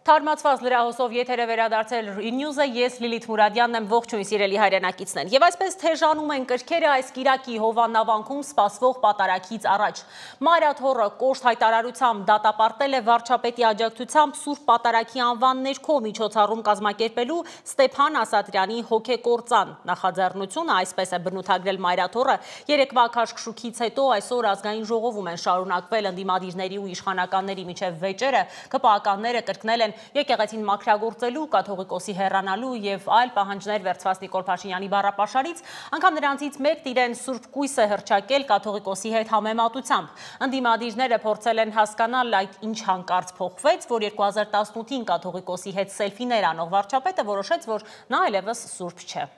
Թարմացված լրահոսով եթերը վերադարձել News-ը, ես Լիլիթ Մուրադյանն եմ, ողջույն սիրելի հայրենակիցներ։ Եվ այսպես թեժանում են կրքերը այս կիրակի հովանավանքում սպասվող պատարագից առաջ։ Մայրաթոռը կոշտ հայտարարությամբ դատապարտել է վարչապետի աջակցությամբ Սուրբ Պատարագի անվան ներքո միջոցառում կազմակերպելու Ստեփան Ասատրյանի հոգեկործան նախաձեռնությունը, այսպես է բնութագրել Մայրաթոռը, երեկվա քաշքշուկից հետո այսօր ազգային ժողովում են շարունակվել ընդդիմադիրների ու իշխանականների միջև վեճերը, ԿՊԱ-ականները կրկնել են եկեղեցին մաքրագործելու, կաթողիկոսի հեռանալու և այլ պահանջներ վերցված Նիկոլ Փաշինյանի բառապաշարից, անգամ նրանցից մեկն իրեն սուրբ կույսը հռչակել կաթողիկոսի հետ համեմատությամբ։ Ընդդիմադիրները փորձել են հասկանալ այդ ինչ հանկարծ փոխվեց, որ 2018-ին կաթողիկոսի հետ սելֆիներ անող վարչապետը որոշեց, որ նա այլևս սուրբ չէ։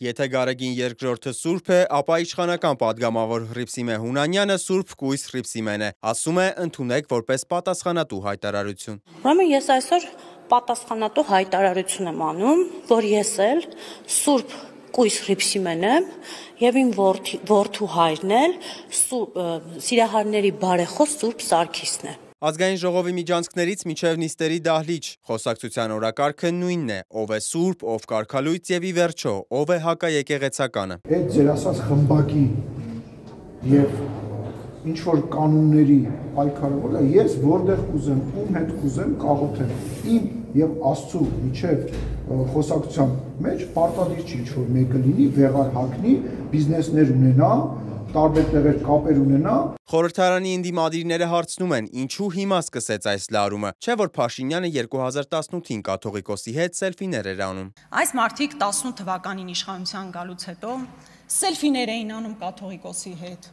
Եթե Գարեգին երկրորդը սուրբ է, ապա իշխանական падգամավոր Հռիփսիմե Հունանյանը սուրբ կույս Հռիփսիմեն է, ասում է ընդունեք որպես պատասխանատու հայտարարություն։ Ուրեմն ես այսօր պատասխանատու հայտարարություն եմ անում, որ ես էլ սուրբ կույս Հռիփսիմեն եմ եւ իմ որդու հայրն էլ Սիրահարների բարեխոս Սուրբ Սարգիսն է։ Ազգային ժողովի միջանցքներից մինչև նիստերի դահլիճ խոսակցության օրակարգը նույնն է, ով է սուրբ, ով կարգալույծ եւ ի վերջո, ով է հակաեկեղեցականը։ Այդ ձեր ասած խմբակի եւ ինչ որ կանոնների պայքարը, ես որտեղ կուզեմ, ում հետ կուզեմ կաղոթեմ։ Իմ եւ Աստծո միջև խոսակցության մեջ պարտադիր չի ինչ որ մեկը լինի, վեղար հագնի, բիզնեսներ ունենա, տարբեր տեղեր կապեր ունենա։ Խորհրդարանի ընդդիմադիրները հարցնում են, ինչու հիմա սկսեց այս լարումը, չէ՞ որ Փաշինյանը 2018-ին կաթողիկոսի հետ սելֆիներ էր անում։ Այս մարդիկ 18 թվականին իշխանության գալուց հետո սելֆիներ էին անում կաթողիկոսի հետ,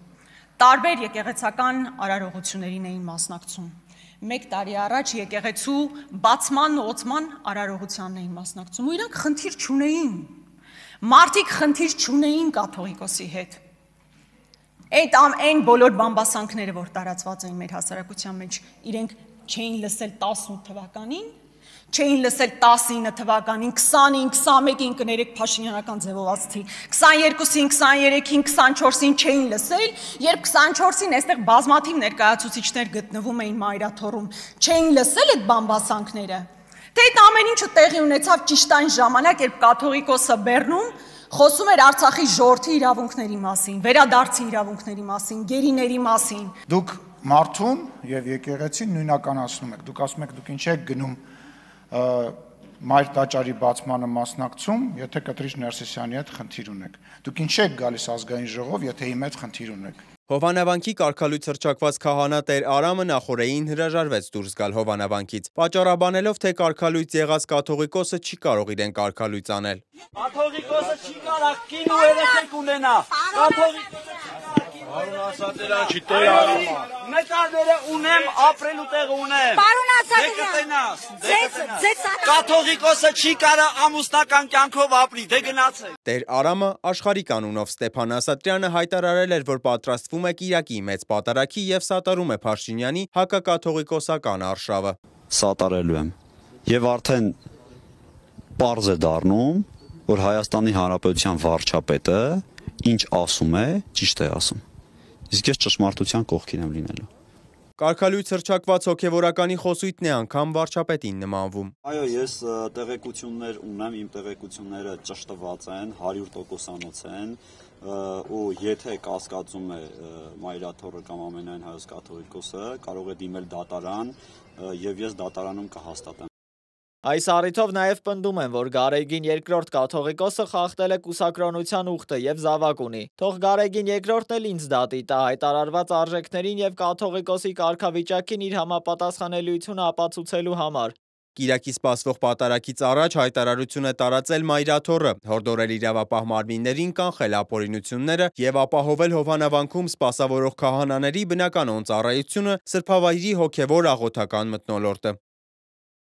տարբեր եկեղեցական արարողություններին էին մասնակցում։ Մեկ տարի առաջ եկեղեցու բացման ուղղման արարողությանն էին մասնակցում, ու իրանք խնդիր չունեին։ Մարդիկ խնդիր չունեին կաթողիկոսի հետ։ Այդ այն բոլոր բամբասանքները, որ տարածված էին մեր հասարակության մեջ, իրենք չէին լսել 18 թվականին, չէին լսել 19 թվականին, 20-ին, 21-ին կներեք Փաշինյանական ձևով ասացի, 22-ին, 23-ին, 24-ին չէին լսել, երբ 24-ին այստեղ բազմաթիվ ներկայացուցիչներ գտնվում էին Մայրաթոռում, չէին լսել այդ բամբասանքները։ Թե այդ ամեն ինչը տեղի ունեցավ ճիշտ այն ժամանակ, երբ կաթողիկոսը Բեռնում խոսում էր Արցախի ժողովրդի իրավունքների մասին, վերադարձի իրավունքների մասին, գերիների մասին։ Դուք մարդուն եւ եկեղեցին նույնականացնում եք։ Դուք ասում եք, դուք ինչ եք գնում Մայր տաճարի բացմանը մասնակցում, եթե Կտրիչ Ներսիսյանի հետ խնդիր ունեք։ Դուք ինչ եք գալիս ազգային ժողով, եթե իմ հետ խնդիր ունեք։ Հովանավանքի կարգալույց հռչակված քահանա Տեր Արամը նախորդին հրաժարվեց դուրս գալ հովանավանքից, պատճառաբանելով, թե կարգալույց եղած կաթողիկոսը չի կարող իրեն կարգալույց անել։ Կաթողիկոսը չի կարող կին ու երեխեք ունենա։ Պարոն Ասատրյան, Տեր Արամը։ Նկարները ունեմ, ապրելու տեղ ունեմ։ Պարոն Ասատրյան, կաթողիկոսը չի կարող ամուսնական կյանքով ապրի, դե գնացեք։ Տեր Արամը աշխարհիկ անունով Ստեփան Ասատրյանը հայտարարել էր, որ պատրաստվում է կիրակի մեծ պատարագի եւ սատարում է Փաշինյանի հակակաթողիկոսական արշավը։ Սատարելու եմ եւ արդեն պարզ է դառնում, որ Հայաստանի Հանրապետության վարչապետը ինչ ասում է, ճիշտ է ասում։ Իսկ ես ճշմարտության կողքին եմ լինելու։ Կարգալույց հռչակված հոգևորականի խոսույթն է անգամ վարչապետին նմանվում։ Այո, ես տեղեկություններ ունեմ, իմ տեղեկությունները ճշտված են, 100%-անոց են, ու եթե կասկածում է Մայրաթոռը կամ ամենայն հայոց կաթողիկոսը, կարող է դիմել դատարան, եւ ես դատարանում կհաստատեմ։ Այս առիթով նաև պնդում են, որ Գարեգին երկրորդ կաթողիկոսը խախտել է կուսակրոնության ուխտը եւ զավակ ունի։ Թող Գարեգին երկրորդն էլ ինձ դատի տա հայտարարված արժեքներին եւ կաթողիկոսի կարգավիճակին իր համապատասխանելիությունը ապացուցելու համար։ Կիրակի սպասվող պատարագից առաջ հայտարարություն է տարածել Մայրաթոռը, հորդորել իրավապահ մարմիններին կանխել ապօրինությունները եւ ապահովել հովանավանքում սպասավորող քահանաների բնականոն ծառայությունը, սրբավայրի հոգեվոր աղոթական մթնոլորտը։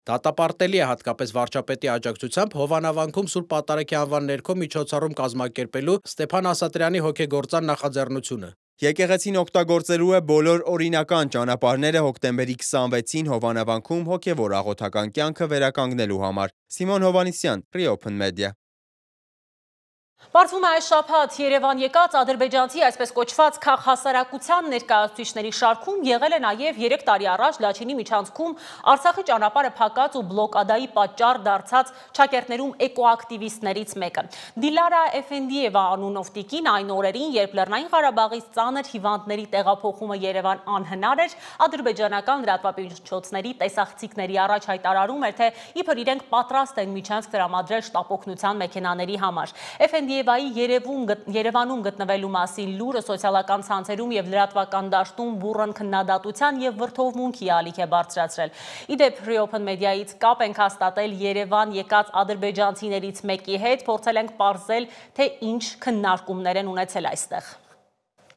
Դատապարտելի է հատկապես վարչապետի աջակցությամբ հովանավանքում Սուրբ Պատարագի անվան ներքո միջոցառում կազմակերպելու Ստեփան Ասատրյանի հոգեգործան նախաձեռնությունը։ Եկեղեցին օգտագործելու է բոլոր օրինական ճանապարհները հոկտեմբերի 26-ին հովանավանքում հոգևոր աղոթական կյանքը վերականգնելու համար։ Սիմոն Հովանիսյան, Free Open Media։ Պարզվում է այս շաբաթ Երևան եկած ադրբեջանցի այսպես կոչված քաղաքահասարակության ներկայացուցիչների շարքում եղել է նաև 3 տարի առաջ Լաչինի միջանցքում Արցախի ճանապարհը փակած ու բլոկադայի պատճառ դարձած ճակերտներում էկոակտիվիստներից մեկը։ Դիլարա Էֆենդիևա անունով տիկին այն օրերին, երբ Լեռնային Ղարաբաղից ծանր հիվանդների տեղափոխումը Երևան անհնար էր, ադրբեջանական լրատվամիջոցների տեսախցիկների առաջ հայտարարում էր, թե իբր իրենք պատրաստ են միջանցք տրամադրել շտապօգնության մեքենաների համար։ Էֆենդիևայի Երևանում գտնվելու մասին լուրը սոցիալական ցանցերում եւ լրատվական դաշտում բուռն քննադատության եւ վրդովմունքի ալիք է բարձրացրել։ Իդեպ Reopen Media-ից կապ ենք հաստատել Երևան եկած ադրբեջանցիներից մեկի հետ, փորձել ենք պարզել, թե ինչ քննարկումներ են ունեցել այստեղ։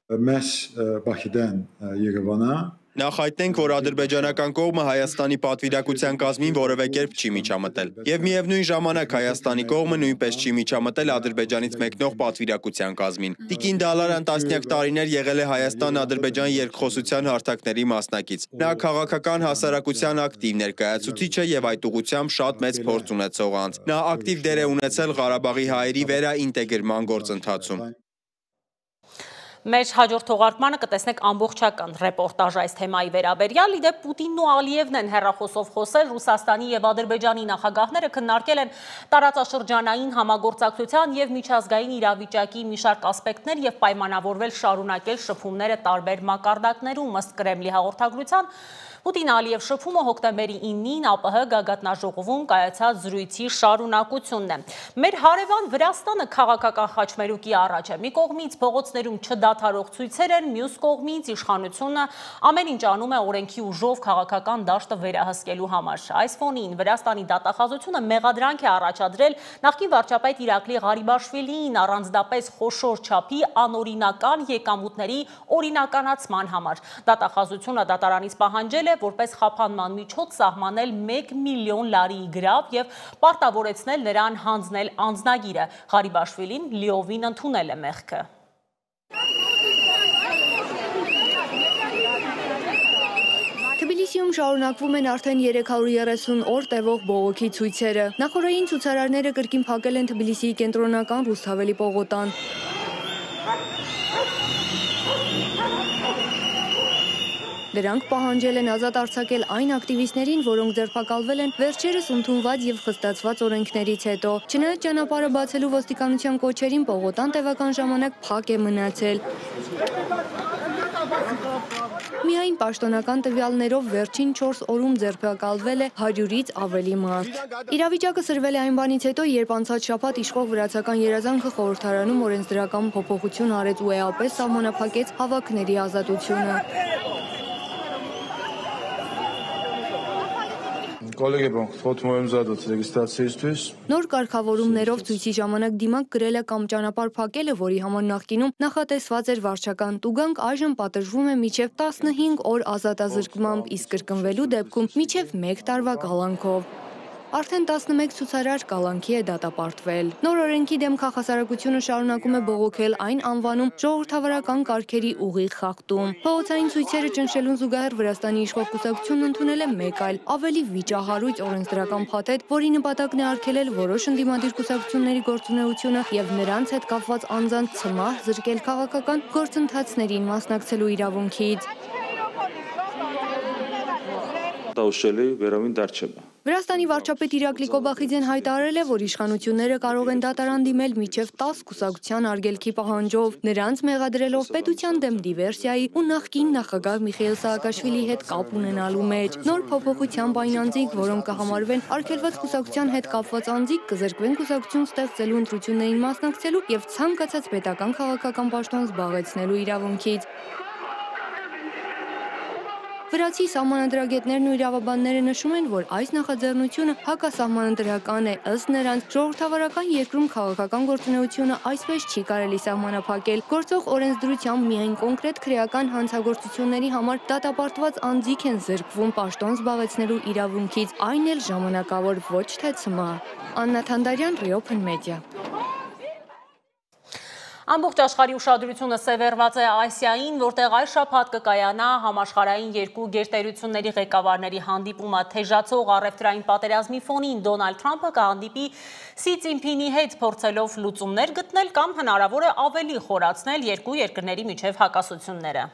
Մեզ Բաքիդեն Երևանը Նախ հայտնենք, որ ադրբեջանական կողմը Հայաստանի պատվիրակության կազմին որևէ կերպ չի միջամտել։ Եվ միևնույն ժամանակ Հայաստանի կողմը նույնպես չի միջամտել Ադրբեջանից մեկնող պատվիրակության կազմին։ Տիկին Դալարան տասնյակ տարիներ եղել է Հայաստան-Ադրբեջան երկխոսության հարթակների մասնակից։ Նա քաղաքական հասարակության ակտիվ ներկայացուցիչ է եւ այդ ուղղությամբ շատ մեծ փորձ ունեցող անձ։ Նա ակտիվ դեր է ունեցել Ղարաբաղի հայերի վերաինտեգրման գործընթացում։ Մեր հաջորդ թողարկմանը կտեսնեք ամբողջական ռեպորտաժ այս թեմայի վերաբերյալ։ Իդեպ Պուտինն ու Ալիևն են հեռախոսով խոսել, Ռուսաստանի եւ Ադրբեջանի նախագահները քննարկել են տարածաշրջանային համագործակցության եւ միջազգային իրավիճակի մի շարք ասպեկտներ եւ պայմանավորվել շարունակել շփումները տարբեր մակարդակներում, ըստ Կրեմլի հաղորդագրության։ Պուտին-Ալիև շփումը հոկտեմբերի 9-ին ԱՊՀ գագաթնաժողովում կայացած զրույցի շարունակությունն է։ Մեր հարևան Վրաստանը քաղաքական խաչմերուկի առաջ է։ Մի կողմից փողոցներում չդադարող ցույցեր են, մյուս կողմից իշխանությունը ամեն ինչ անում է օրենքի ուժով քաղաքական դաշտը վերահսկելու համար։ Այս ֆոնին Վրաստանի դատախազությունը մեղադրանք է առաջադրել նախկին վարչապետ Իրակլի Ղարիբաշվիլիին առանձնապես խոշոր չափի անօրինական եկամուտների օրինականացման համար։ Դատախազությունը դատարանից պահանջել որպես խափանման միջոց սահմանել 1 միլիոն լարի գրավ եւ պարտավորեցնել նրան հանձնել անձնագիրը։ Ղարիբաշվիլին լիովին ընդունել է մեղքը։ Թբիլիսիում շարունակվում են արդեն 330 օր տևող բողոքի ցույցերը։ Նախորդային ցուցարարները կրկին փակել են Թբիլիսիի կենտրոնական Ռուսթավելի պողոտան։ Դրանք պահանջել են ազատ արձակել այն ակտիվիստներին, որոնք ձերբակալվել են վերջերս ընդունված եւ խստացված օրենքներից հետո։ Չնայած ճանապարհը բացելու ոստիկանության կոչերին, պողոտան տևական ժամանակ փակ է մնացել։ Միայն պաշտոնական տվյալներով վերջին 4 օրում ձերբակալվել է 100-ից ավելի մարդ։ Իրավիճակը սրվել է այն բանից հետո, երբ անցած շաբաթ իշխող վրացական երազանքը խորհրդարանում օրենսդրական փոփոխություն արեց ու էապես սահմանափակեց հավաքների ազատությունը։ Նոր կարգավորումներով ցույցի ժամանակ դիմակ գրելը կամ ճանապարհ փակելը, որի համար նախկինում նախատեսված էր վարչական տուգանք, այժմ պատժվում է մինչև 15 օր ազատազրկմամբ, իսկ կրկնվելու դեպքում մինչև 1 տարվա կալանքով։ Արդեն 11 ցուցարար կալանքի է դատապարտվել։ Նոր օրենքի դեմ քաղաքասարակությունը շարունակում է բողոքել այն անվանում ժողովրդավարական կարգերի ուղիղ խախտում։ Փողոցային ցույցերը ճնշելուն զուգահեռ Վրաստանի իշխող կուսակցությունն ընդունել է մեկ այլ ավելի վիճահարույց օրենսդրական փաթեթ, որի նպատակն է արգելել որոշ ընդդիմադիր կուսակցությունների գործունեությունը եւ նրանց հետ կապված անձանց ցմահ զրկել քաղաքական գործընթացներին մասնակցելու իրավունքից։ Վրաստանի վարչապետ Իրակլի Կոբախիձեն հայտարարել է, որ իշխանությունները կարող են դատարան դիմել մինչև 10 կուսակցության արգելքի պահանջով, նրանց մեղադրելով պետության դեմ դիվերսիայի ու նախկին նախագահ Միխայիլ Սաակաշվիլիի հետ կապ ունենալու մեջ։ Նոր փոփոխությամբ այն անձինք, որոնք կհամարվեն արգելված կուսակցության հետ կապված անձիկ, կզրկվեն կուսակցություն ստեղծելու ընտրություններին մասնակցելու եւ ցանկացած պետական քաղաքական պաշտոն զբաղեցնելու իրավունքից։ Վրացի սահմանադրագետներն ու իրավաբանները նշում են, որ այս նախաձեռնությունը հակասահմանադրական է, ըստ նրանց ժողովրդավարական երկրում քաղաքական գործունեությունը այսպես չի կարելի սահմանափակել։ Գործող օրենսդրությամբ միայն կոնկրետ քրեական հանցագործությունների համար դատապարտված անձիկ են զրկվում պաշտոն զբաղեցնելու իրավունքից, այն էլ ժամանակավոր, ոչ թե ցմահ։ Աննա Թանդարյան, Reopen Media։ Ամբողջ աշխարհի ուշադրությունը սևեռված է Ասիային, որտեղ այս շաբաթ կկայանա համաշխարհային երկու գերտերությունների ղեկավարների հանդիպումը թեժացող առևտրային պատերազմի ֆոնին Դոնալդ Թրամփը կհանդիպի Սի Ցինփինի հետ փորձելով լուծումներ գտնել կամ հնարավոր է ավելի խորացնել երկու երկրների միջև հակասությունները։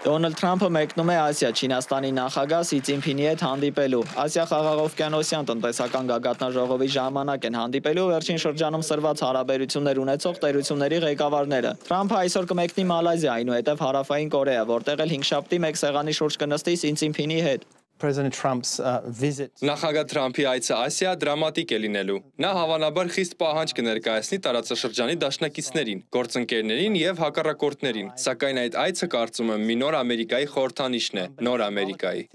Դոնալդ Թրամփը մեկնում է Ասիա Չինաստանի նախագահ Սի Ցինփինի հետ հանդիպելու։ Ասիա խաղաղօվկիանոսյան տնտեսական գագաթնաժողովի ժամանակ են հանդիպելու վերջին շրջանում սրված հարաբերություններ ունեցող տերությունների ղեկավարները։ Թրամփը այսօր կմեկնի Մալայզիա, այնուհետև Հարավային Կորեա, որտեղ էլ 5 մեկ սեղանի շուրջ կնստի Սի Ցինփինի հետ։ Նախագահ Թրամփի այցը Ասիա դրամատիկ է լինելու։ Նա հավանաբար խիստ պահանջ կներկայացնի տարածաշրջանի դաշնակիցներին, գործընկերներին եւ հակառակորդներին, սակայն այդ այցը կարծում եմ մի նոր Ամերիկայի խորհրդանիշն է, նոր Ամերիկայի։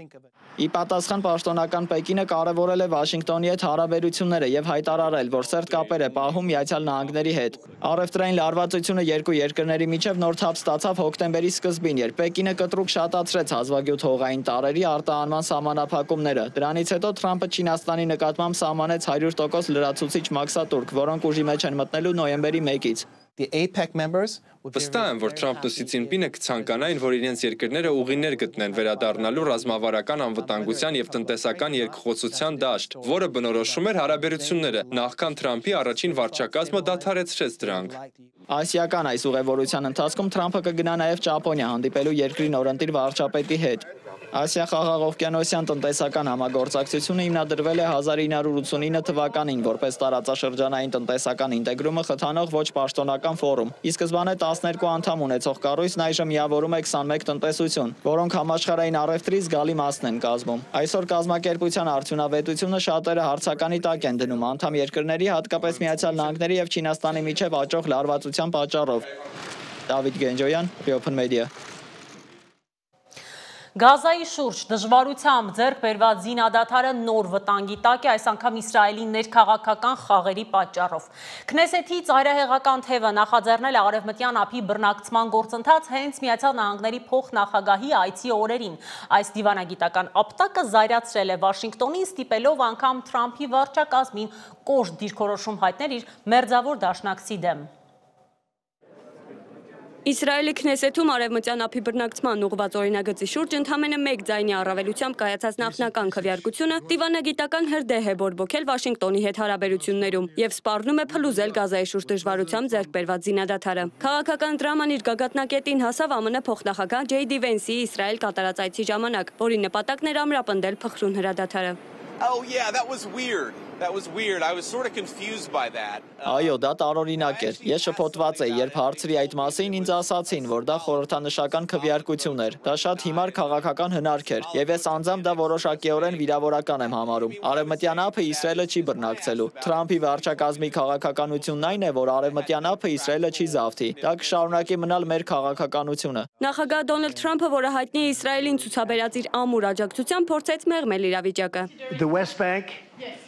Ի պատասխան պաշտոնական Պեկինը կարևորել է Վաշինգտոնի հետ հարաբերությունները եւ հայտարարել, որ սերտ կապեր է պահում Միացյալ Նահանգների հետ։ Առևտրային լարվածությունը երկու երկրների միջև նոր թափ ստացավ հոկտեմբերի սկզբին, երբ Պեկինը կտրուկ շատացրեց հազվագյուտ հողային տարրերի արտահանման սահմանափակումները։ Դրանից հետո Թրամփը Չինաստանի նկատմամբ սահմանեց 100% լրացուցիչ մաքսատուրք, որոնք ուժի մեջ են մտնելու նոյեմբերի 1-ից։ Վստահ եմ, որ Թրամփն ու Սի Ցինփինը կցանկանային, որ իրենց երկրները ուղիներ գտնեն վերադառնալու ռազմավարական անվտանգության եւ տնտեսական երկխոսության դաշտ, որը բնորոշում էր հարաբերությունները, նախքան Թրամփի առաջին վարչակազմը դադարեցրեց դրանք։ Ասիական այս ուղևորության ընթացքում Թրամփը կգնա նաև Ճապոնիա հանդիպելու երկրի նորընտիր վարչապետի հետ։ Ասիա խաղաղօվկիանոսյան տնտեսական համագործակցությունը հիմնադրվել է 1989 թվականին որպես տարածաշրջանային տնտեսական ինտեգրումը խթանող ոչ պաշտոնական ֆորում։ Ի սկզբանե 12 անդամ ունեցող կառույցն այժմ միավորում է 21 տնտեսություն, որոնք համաշխարհային առևտրի զգալի մասն են կազմում։ Այսօր կազմակերպության արդյունավետությունը շատերը հարցականի տակ են դնում անդամ երկրների, հատկապես Միացյալ Նահանգների եւ Չինաստանի միջև աճող լարվածության պատճառով։ Դավիթ Գենջոյան, Open Media։ Գազայի շուրջ դժվարությամբ ձեռք բերված զինադադարը նոր վտանգի տակ է, այս անգամ Իսրայելի ներքաղաքական խաղերի պատճառով։ Քնեսեթի ծայրահեղական թևը նախաձեռնել է արևմտյան ափի բռնակցման գործընթաց հենց Միացյալ Նահանգների փոխնախագահի այցի օրերին։ Այս դիվանագիտական ապտակը զայրացրել է Վաշինգտոնին, ստիպելով անգամ Թրամփի վարչակազմին կոշտ դիրքորոշում հայտնել իր մերձավոր դաշնակցի դեմ։ Իսրայելի Քնեսեթում արևմտյան ափի բռնակցման ուղղված օրինագծի շուրջ ընդամենը մեկ ձայնի առավելությամբ կայացած նախնական քվեարկությունը դիվանագիտական հրդեհ է բորբոքել Վաշինգտոնի հետ հարաբերություններում եւ սպառնում է փլուզել Գազայի շուրջ դժվարությամբ ձեռք բերված զինադադարը։ Քաղաքական դրաման իր գագաթնակետին հասավ ԱՄՆ փոխնախագահ Ջեյ Դի Վենսի Իսրայել կատարած այցի ժամանակ, որի նպատակն էր ամրապնդել փխրուն հրադադարը։ Oh yeah, that was weird. That was weird. I was sort of confused by that. Այո, դա տարօրինակ էր։ Ես շփոթված էի, երբ հարցրի այդ մասին, ինձ ասացին, որ դա խորհրդանշական քվեարկություն էր։ Դա շատ հիմար քաղաքական հնարք էր, եւ ես անձամբ դա որոշակիորեն վիրավորական եմ համարում։ Արևմտյան ափը Իսրայելը չի բռնակցելու։ Թրամփի վարչակազմի քաղաքականությունն այն է, որ արևմտյան ափը Իսրայելը չի զավթի։ Դա կշարունակի մնալ մեր քաղաքականությունը։ Նախագահ Դոնալդ Թրամփը, որը հայտնի է Իսրայելին ցուցաբերած իր ամուր աջակցությամբ, փորձեց մեղմել իրավիճակը։ The West Bank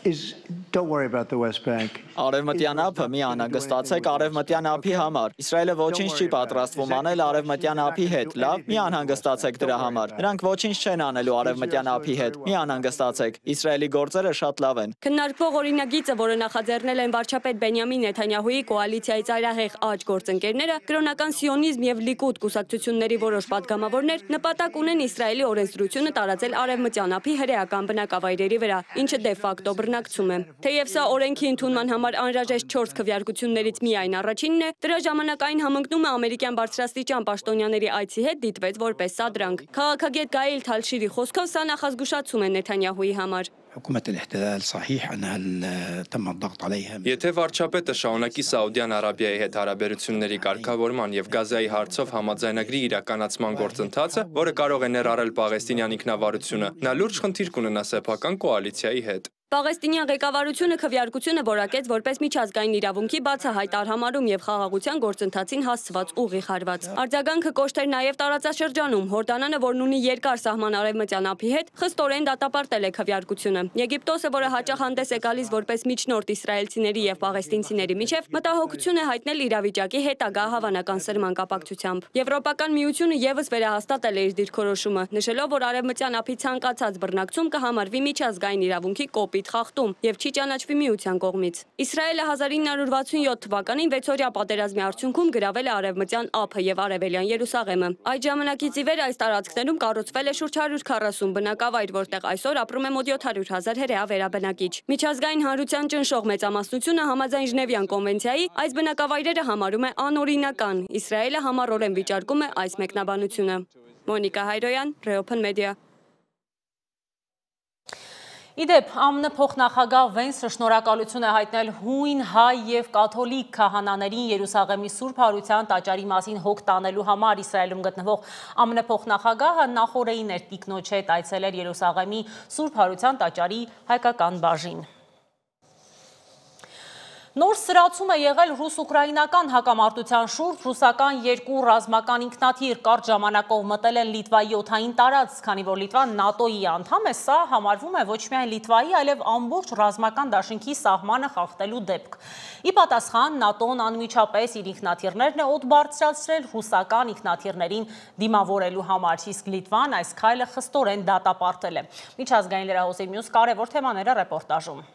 is don't worry about the West Bank. Արևմտյան ափը մի անհանգստացեք արևմտյան ափի համար։ Իսրայելը ոչինչ չի պատրաստվում անել արևմտյան ափի հետ։ Լավ, մի անհանգստացեք դրա համար։ Նրանք ոչինչ չեն անելու արևմտյան ափի հետ։ Մի անհանգստացեք։ Իսրայելի գործերը շատ լավ են։ Քննարկվող օրինագիծը, որը նախաձեռնել են վարչապետ Բենյամին Նեթանյահուի կոալիցիայի ծայրահեղ աջ գործընկերները, կրոնական սիոնիզմ եւ Լիկուդ կուսակցությունների որոշ պատգամավորներ, նպատակ ունեն Իսրայելի օրենսդրությունը տարածել արևմտյան ափի հրեական բնակավայրերի վրա, ինչը դե ֆակտո բռնակցում է։ Թեև սա օրենքի ընդունման համար անհրաժեշտ 4 քվեարկություններից միայն առաջինն է, դրա ժամանակ այն համընկնում է ամերիկյան բարձրաստիճան պաշտոնյաների այցի հետ դիտվեց որպես սադրանք։ Քաղաքագետ Գայիլ Թալշիրի խոսքով սա նախազգուշացում է Նեթանյահուի համար։ Եթե վարչապետը շարունակի Սաուդյան Արաբիայի հետ հարաբերությունների կարգավորման եւ Գազայի հարցով համաձայնագրի իրականացման գործընթացը, որը կարող է ներառել Պաղեստինյան ինքնավարությունը, նա լուրջ խնդիր կունենա սեփական կոալիցիայի հետ։ Պաղեստինյան ղեկավարությունը քվեարկությունը որակեց որպես միջազգային իրավունքի բացահայտ արհամարում եւ խաղաղության գործընթացին հասցված ուղիղ հարված։ Արձագանքը կոշտ էր նաեւ տարածաշրջանում։ Հորդանանը, որն ունի երկար սահման արևմտյան ափի հետ, խստորեն դատապարտել է քվեարկությունը։ հաջողությունը։ Եգիպտոսը, որը հաճախ հանդես է գալիս որպես միջնորդ իսրայելցիների եւ պաղեստինցիների միջև, մտահոգություն է հայտնել իրավիճակի հետագա հավանական սրման կապակցությամբ։ Եվրոպական միությունը եւս վերահաստատել է իր դիրքորոշումը, նշելով, որ արևմտյան ափի ցանկացած բռնակցում կհամարվի միջազգային իրավունքի կոպիտ խախտում եւ չի ճանաչվի միության կողմից։ Իսրայելը 1967 թվականին 6-օրյա պատերազմի արդյունքում գրավել է արևմտյան ափը եւ արևելյան Երուսաղեմը։ Այդ ժամանակից ի վեր այս տարածքներում կառուցվել է շուրջ 140 բնակավայր, որտեղ այսօր ապրում է մոտ 700,000 հրեա վերաբնակիչ։ Միջազգային հանրության ճնշող մեծամասնությունը համաձայն Ժնևյան կոնվենցիայի այս բնակավայրերը համարում է անօրինական։ Իսրայելը համառորեն վիճարկում է այս մեկնաբանությունը։ Մոնիկա Հայրոյան, Reopen Media։ Իդեպ, ԱՄՆ փոխնախագահ Վենսը շնորհակալություն է հայտնել հույն, հայ եւ կաթոլիկ քահանաներին Երուսաղեմի Սուրբ Հարության տաճարի մասին հոգ տանելու համար Իսրայելում գտնվող ԱՄՆ փոխնախագահը նախորդին էր տիկնոջ հետ այցելել Երուսաղեմի Սուրբ Հարության տաճարի հայկական բաժին։ Նոր սրացում է եղել ռուս-ուկրաինական հակամարտության շուրջ, ռուսական երկու ռազմական ինքնաթիռ կարճ ժամանակով մտել են Լիտվայի օդային տարածք, քանի որ Լիտվան ՆԱՏՕ-ի անդամ է, սա համարվում է ոչ միայն Լիտվայի, այլև ամբողջ ռազմական դաշինքի սահմանը խախտելու դեպք։ Ի պատասխան ՆԱՏՕ-ն անմիջապես իր ինքնաթիռներն է օդ բարձրացրել ռուսական ինքնաթիռներին դիմավորելու համար, իսկ Լիտվան այս քայլը խստորեն դատապարտել է։ Միջազգային լրահոսի մյուս կարևոր թեմաները ռեպորտաժում։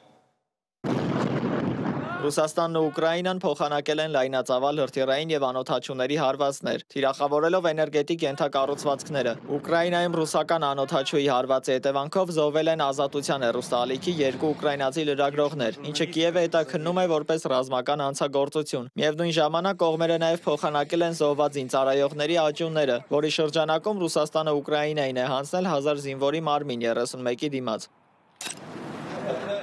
Ռուսաստանն ու Ուկրաինան փոխանակել են լայնածավալ հրթիռային եւ անօդաչուների հարվածներ, թիրախավորելով էներգետիկ ենթակառուցվածքները։ Ուկրաինայում ռուսական անօդաչուի հարվածի հետևանքով զոհվել են Ազատության հեռուստաալիքի 2 ուկրաինացի լրագրողներ, ինչը Կիևը հետաքննում է որպես ռազմական հանցագործություն։ Միևնույն ժամանակ կողմերը նաեւ փոխանակել են զոհված զինծառայողների աճյունները, որի շրջանակում Ռուսաստանը Ուկրաինային է հանձնել 1000 զինվորի մարմին 31-ի դիմաց։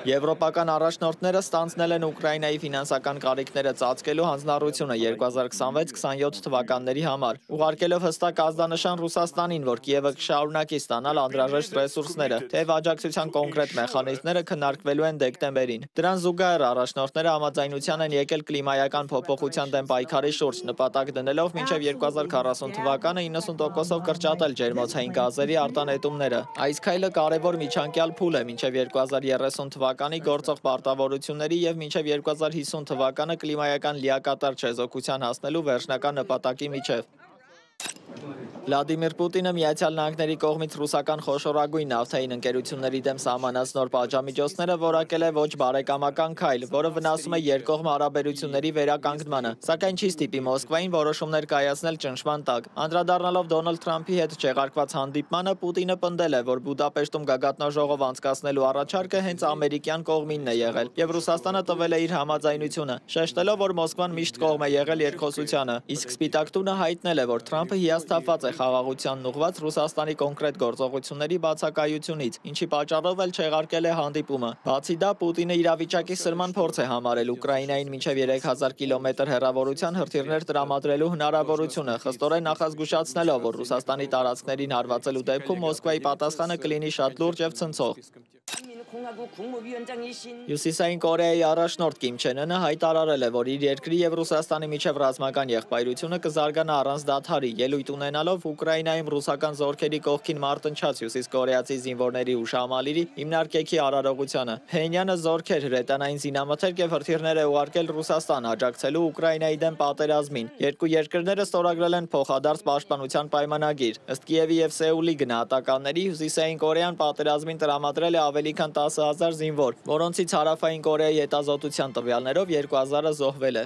Եվրոպական առաջնորդները ստանձնել են Ուկրաինայի ֆինանսական կարիքները ծածկելու հանձնառությունը 2026-27 թվականների համար, ուղարկելով հստակ ազդանշան Ռուսաստանին, որ Կիևը կշարունակի ստանալ անհրաժեշտ ռեսուրսները, թեև աջակցության կոնկրետ մեխանիզմները քննարկվելու են դեկտեմբերին։ Դրան զուգահեռ առաջնորդները համաձայնության են եկել կլիմայական փոփոխության դեմ պայքարի շուրջ, նպատակ դնելով մինչև 2040 թվականը 90%-ով կրճատել ջերմոցային գազերի արտանետումները։ Այս քայլը կարևոր միջանկյալ փուլ է մինչև 2030 թվականի գործող պարտավորությունների եւ մինչև 2050 թվականը կլիմայական լիակատար չեզոքության հասնելու վերջնական նպատակի միջև։ Վլադիմիր Պուտինը Միացյալ Նահանգների կողմից ռուսական խոշորագույն նավթային ընկերությունների դեմ սահմանած նոր պատժամիջոցները որակել է ոչ բարեկամական քայլ, որը վնասում է երկկողմ հարաբերությունների վերականգնմանը, սակայն չի ստիպի Մոսկվային որոշումներ կայացնել ճնշման տակ։ Անդրադառնալով Դոնալդ Թրամփի հետ չեղարկված հանդիպմանը, Պուտինը պնդել է, որ Բուդապեշտում գագաթնաժողով անցկացնելու առաջարկը հենց ամերիկյան կողմինն է եղել, եւ Ռուսաստանը տվել է իր համաձայնությունը, շեշտելով, որ Մոսկվան միշտ կողմ է եղել երկխոսությանը, իսկ Սպիտակ տունը հայտնել է, որ Թրամփը հիասթափված է խաղաղությանն ուղղված Ռուսաստանի կոնկրետ գործողությունների բացակայությունից, ինչի պատճառով էլ չեղարկել է հանդիպումը։ Բացի դա, Պուտինը իրավիճակի սրման փորձ է համարել Ուկրաինային մինչև 3000 կիլոմետր հեռավորության հրթիռներ տրամադրելու հնարավորությունը, խստորեն նախազգուշացնելով, որ Ռուսաստանի տարածքներին հարվածելու դեպքում Մոսկվայի պատասխանը կլինի շատ լուրջ եւ ցնցող։ Հյուսիսային Կորեայի առաջնորդ Կիմ Չեն Ընը հայտարարել է, որ իր երկրի եւ Ռուսաստանի միջև ռազմական եղբայրությունը կզարգանա առանց դադարի, ելույթ ունենալով Ուկրաինայում ռուսական զորքերի կողքին մարտնչած հյուսիսկորեացի զինվորների հուշահամալիրի հիմնարկեքի արարողությանը։ Փենյանը զորքեր, հրետանային զինամթերք եւ հրթիռներ է ուղարկել Ռուսաստան աջակցելու Ուկրաինայի դեմ պատերազմին։ Երկու երկրները ստորագրել են փոխադարձ պաշտպանության պայմանագիր։ Ըստ Կիևի եւ Սեուլի գնահատականների, Հյուսիսային Կորեան պատերազմին տրամադրել է ավելի քան 10,000 զինվոր, որոնցից Հարավային Կորեայի հետազոտության տվյալներով 2000-ը զոհվել է։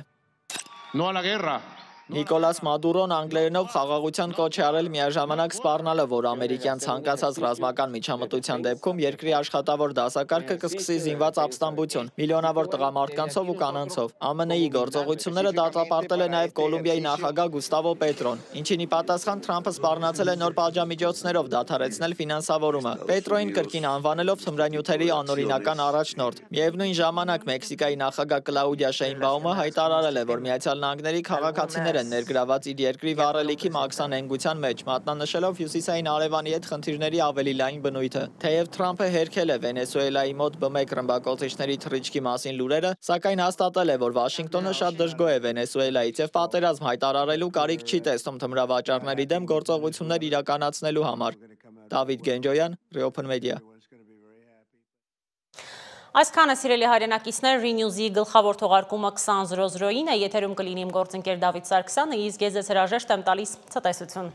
Նիկոլաս Մադուրոն անգլերենով խաղաղության կոչ է արել միաժամանակ սպառնալը, որ ամերիկյան ցանկացած ռազմական միջամտության դեպքում երկրի աշխատավոր դասակարգը կսկսի զինված ապստամբություն, միլիոնավոր տղամարդկանցով ու կանանցով։ ԱՄՆ-ի գործողությունները դատապարտել է նաև Կոլումբիայի նախագահ Գուստավո Պետրոն, ինչին ի պատասխան Թրամփը սպառնացել է նոր պատժամիջոցներով դադարեցնել ֆինանսավորումը, Պետրոին կրկին անվանելով թմրանյութերի անօրինական առաջնորդ։ Միևնույն ժամանակ Մեքսիկայի նախագահ Կլաուդիա Շեյնբաումը հայտարարել է, որ Միացյալ Նահանգների քաղաքացիներ են ներգրաված իր երկրի վառելիքի մաքսանենգության մեջ, մատնանշելով Հյուսիսային Արևանի հետ խնդիրների ավելի լայն բնույթը։ Թեև Թրամփը հերքել է Վենեսուելայի մոտ B1 ռմբակոծիչների թռիչքի մասին լուրերը, սակայն հաստատել է, որ Վաշինգտոնը շատ դժգոհ է Վենեսուելայից եւ պատերազմ հայտարարելու կարիք չի տեսնում թմրավաճառների դեմ գործողություններ իրականացնելու համար։ Դավիթ Գենջոյան, Reopen Media։ Այսքանը սիրելի հայրենակիցներ, Renews-ի գլխավոր թողարկումը 20:00-ին է, եթերում կլինի իմ գործընկեր Դավիթ Սարգսյանը, իսկ ես ձեզ հրաժեշտ եմ տալիս ցտեսություն։